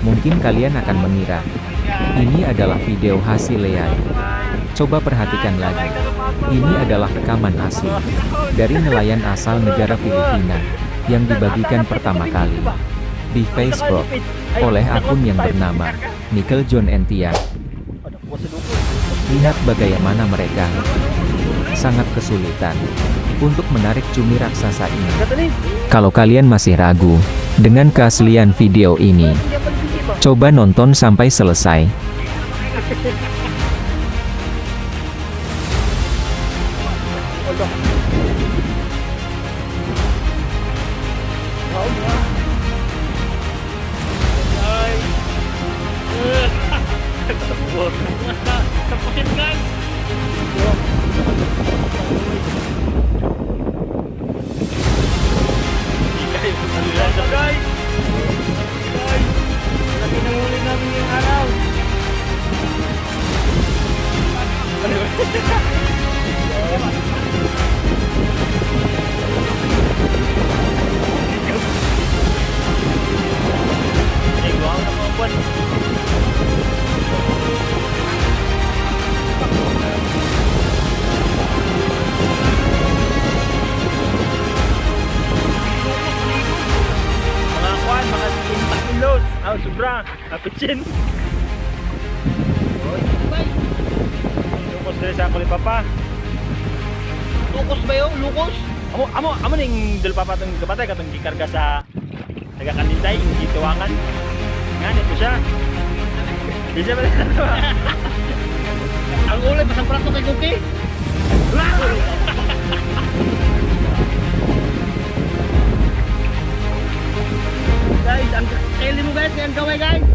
Mungkin kalian akan mengira, ini adalah video hasil AI. Coba perhatikan lagi. Ini adalah rekaman asli dari nelayan asal negara Filipina yang dibagikan pertama kali di Facebook oleh akun yang bernama Michael John Entia. Lihat bagaimana mereka sangat kesulitan untuk menarik cumi raksasa ini. Kalau kalian masih ragu dengan keaslian video ini, coba nonton sampai selesai. Tapusin guys. Guys, lagi nahuli namin yung araw. Wow, nakakuan. Mga skin kilos. Sobra. Apitsin. Lukos dali sa kulit papa. Lukos ba yun? Lukos? Amo ning dul papa tong kapatay katong gikarga sa nagakandintay ing gituwangan. Ngani po siya. Di siya ba? Ang ulay, pasang prato kay Kuki. Guys, ang kaili mo guys, ang gaway guys.